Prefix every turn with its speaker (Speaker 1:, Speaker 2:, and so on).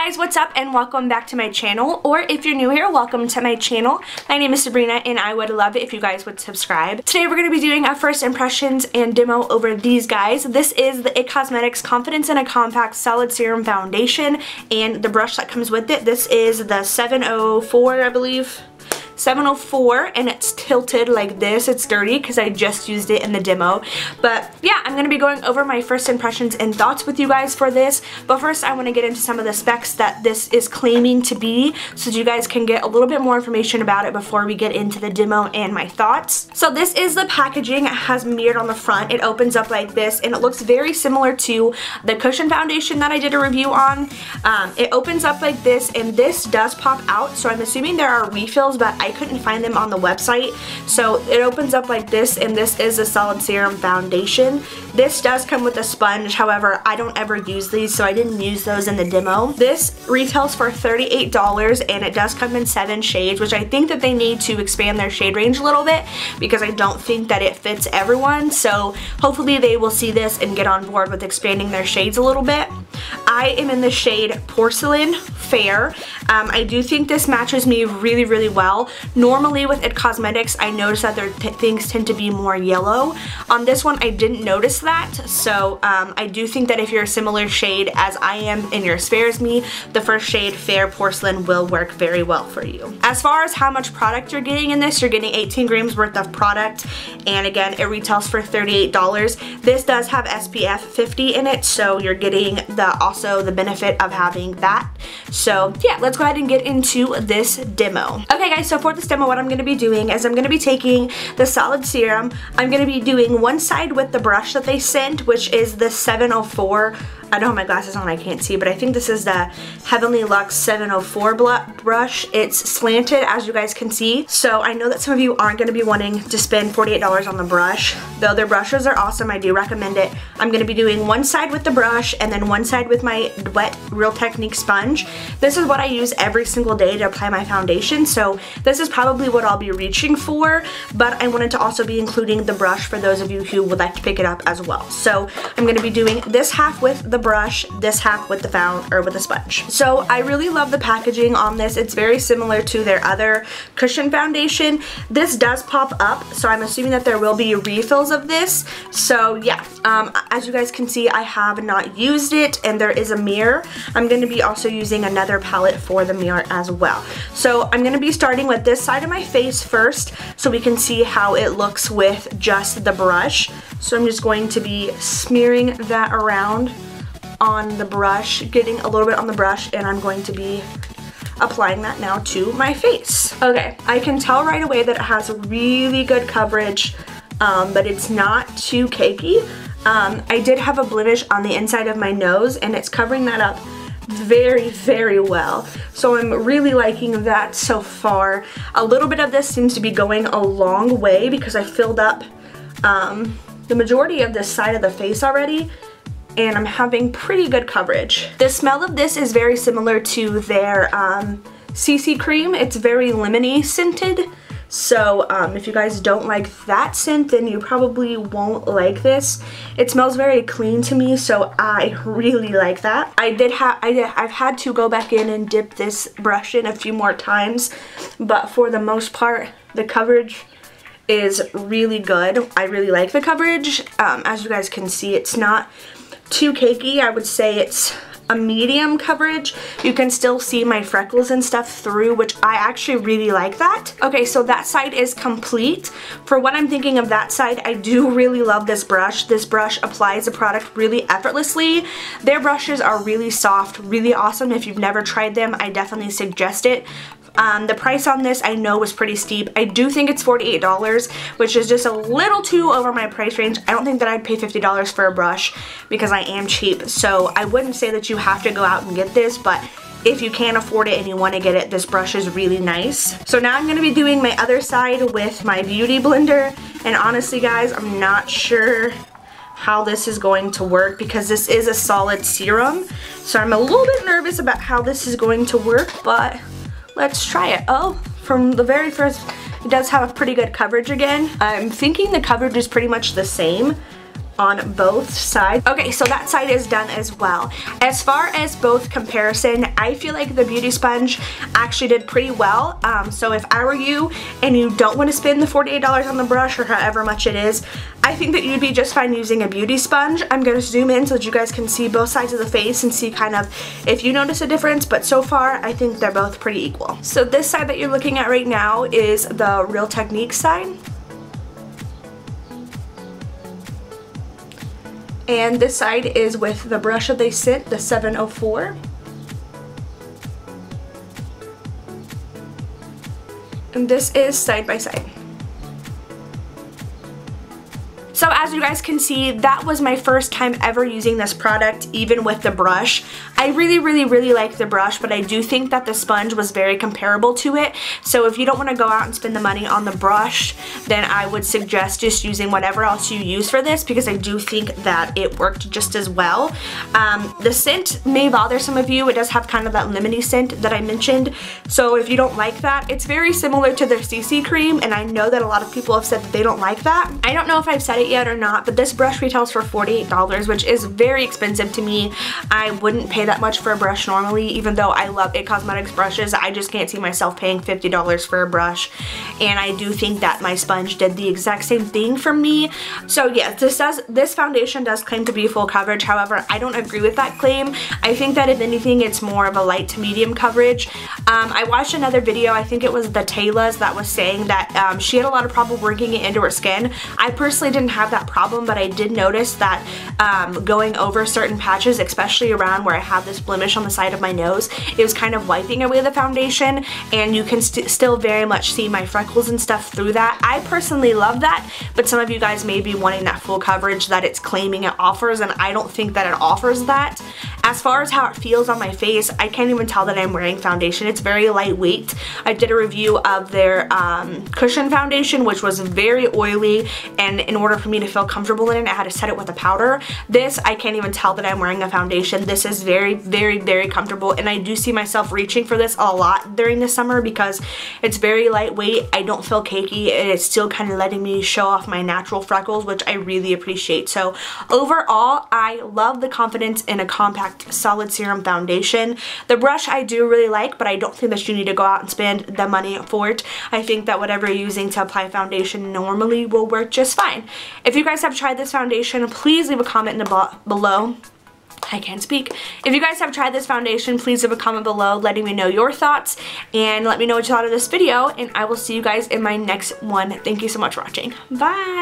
Speaker 1: guys, what's up and welcome back to my channel, or if you're new here, welcome to my channel. My name is Sabrina and I would love it if you guys would subscribe. Today we're going to be doing a first impressions and demo over these guys. This is the IT Cosmetics Confidence in a Compact Solid Serum Foundation and the brush that comes with it. This is the 704, I believe. 704, and it's tilted like this. It's dirty because I just used it in the demo, but yeah, I'm going to be going over my first impressions and thoughts with you guys for this. But first I want to get into some of the specs that this is claiming to be, so that you guys can get a little bit more information about it before we get into the demo and my thoughts. So this is the packaging. It has mirrored on the front. It opens up like this and it looks very similar to the cushion foundation that I did a review on. It opens up like this and this does pop out, so I'm assuming there are refills, but I couldn't find them on the website. So it opens up like this, and this is a solid serum foundation. This does come with a sponge, however I don't ever use these, so I didn't use those in the demo. This retails for $38 and it does come in 7 shades, which I think that they need to expand their shade range a little bit because I don't think that it fits everyone. So hopefully they will see this and get on board with expanding their shades a little bit. I am in the shade Porcelain Fair. I do think this matches me really, really well. Normally with IT Cosmetics, I notice that their things tend to be more yellow. On this one, I didn't notice that, so I do think that if you're a similar shade as I am and you're as fair as me, the first shade, Fair Porcelain, will work very well for you. As far as how much product you're getting in this, you're getting 18 grams worth of product, and again, it retails for $38. This does have SPF 50 in it, so you're getting also the benefit of having that. So yeah, let's go ahead and get into this demo. Okay guys, so for this demo, what I'm going to be doing is I'm going to be taking the solid serum. I'm going to be doing one side with the brush that they sent, which is the 704. I don't have my glasses on, I can't see, but I think this is the Heavenly Luxe 704 brush. It's slanted, as you guys can see. So I know that some of you aren't going to be wanting to spend $48 on the brush. Though their brushes are awesome, I do recommend it. I'm going to be doing one side with the brush and then one side with my wet Real Technique sponge. This is what I use every single day to apply my foundation, so this is probably what I'll be reaching for, but I wanted to also be including the brush for those of you who would like to pick it up as well. So I'm going to be doing this half with the brush, this half with the sponge. So I really love the packaging on this. It's very similar to their other cushion foundation. This does pop up, so I'm assuming that there will be refills of this. So yeah, as you guys can see, I have not used it, and there is a mirror. I'm going to be also using another palette for the mirror as well. So I'm going to be starting with this side of my face first, so we can see how it looks with just the brush. So I'm just going to be smearing that around on the brush, getting a little bit on the brush, and I'm going to be applying that now to my face. Okay, I can tell right away that it has really good coverage, but it's not too cakey. I did have a blemish on the inside of my nose, and it's covering that up very, very well. So I'm really liking that so far. A little bit of this seems to be going a long way because I filled up the majority of this side of the face already, and I'm having pretty good coverage. The smell of this is very similar to their CC cream. It's very lemony scented. So if you guys don't like that scent, then you probably won't like this. It smells very clean to me, so I really like that. I've had to go back in and dip this brush in a few more times, but for the most part, the coverage is really good. I really like the coverage. As you guys can see, it's not too cakey. I would say it's a medium coverage. You can still see my freckles and stuff through, which I actually really like that. Okay, so that side is complete. For what I'm thinking of that side, I do really love this brush. This brush applies the product really effortlessly. Their brushes are really soft, really awesome. If you've never tried them, I definitely suggest it. The price on this I know was pretty steep. I do think it's $48, which is just a little too over my price range. I don't think that I'd pay $50 for a brush because I am cheap. So I wouldn't say that you have to go out and get this, but if you can't afford it and you want to get it, this brush is really nice. So now I'm going to be doing my other side with my beauty blender, and honestly guys, I'm not sure how this is going to work because this is a solid serum. So I'm a little bit nervous about how this is going to work, but let's try it. Oh, from the very first, it does have a pretty good coverage again. I'm thinking the coverage is pretty much the same, on both sides. Okay, so that side is done as well. As far as both comparison, I feel like the beauty sponge actually did pretty well. So if I were you and you don't want to spend the $48 on the brush or however much it is, I think that you'd be just fine using a beauty sponge. I'm going to zoom in so that you guys can see both sides of the face and see kind of if you notice a difference, but so far I think they're both pretty equal. So this side that you're looking at right now is the Real Technique side. And this side is with the brush that they sent, the 704. And this is side by side. So as you guys can see, that was my first time ever using this product, even with the brush. I really like the brush, but I do think that the sponge was very comparable to it. So if you don't want to go out and spend the money on the brush, then I would suggest just using whatever else you use for this, because I do think that it worked just as well. The scent may bother some of you. It does have kind of that lemony scent that I mentioned. So if you don't like that, it's very similar to their CC cream, and I know that a lot of people have said that they don't like that. I don't know if I've said it yet or not, but this brush retails for $48, which is very expensive to me. I wouldn't pay that much for a brush normally, even though I love IT Cosmetics brushes. I just can't see myself paying $50 for a brush, and I do think that my sponge did the exact same thing for me. So yes, this foundation does claim to be full coverage. However, I don't agree with that claim. I think that if anything, it's more of a light to medium coverage. I watched another video, I think it was the Tayla's, that was saying that she had a lot of problem working it into her skin. I personally didn't have that problem, but I did notice that going over certain patches, especially around where I have this blemish on the side of my nose, it was kind of wiping away the foundation, and you can still very much see my freckles and stuff through that. I personally love that, but some of you guys may be wanting that full coverage that it's claiming it offers, and I don't think that it offers that. As far as how it feels on my face, I can't even tell that I'm wearing foundation. It's very lightweight. I did a review of their cushion foundation, which was very oily, and in order for me to feel comfortable in it, I had to set it with a powder. This, I can't even tell that I'm wearing a foundation. This is very comfortable, and I do see myself reaching for this a lot during the summer because it's very lightweight. I don't feel cakey, and it's still kind of letting me show off my natural freckles, which I really appreciate. So overall, I love the confidence in a compact solid serum foundation. The brush I do really like, but I don't think that you need to go out and spend the money for it. I think that whatever you're using to apply foundation normally will work just fine. If you guys have tried this foundation, please leave a comment below. I can't speak. If you guys have tried this foundation, please leave a comment below letting me know your thoughts, and let me know what you thought of this video, and I will see you guys in my next one. Thank you so much for watching. Bye!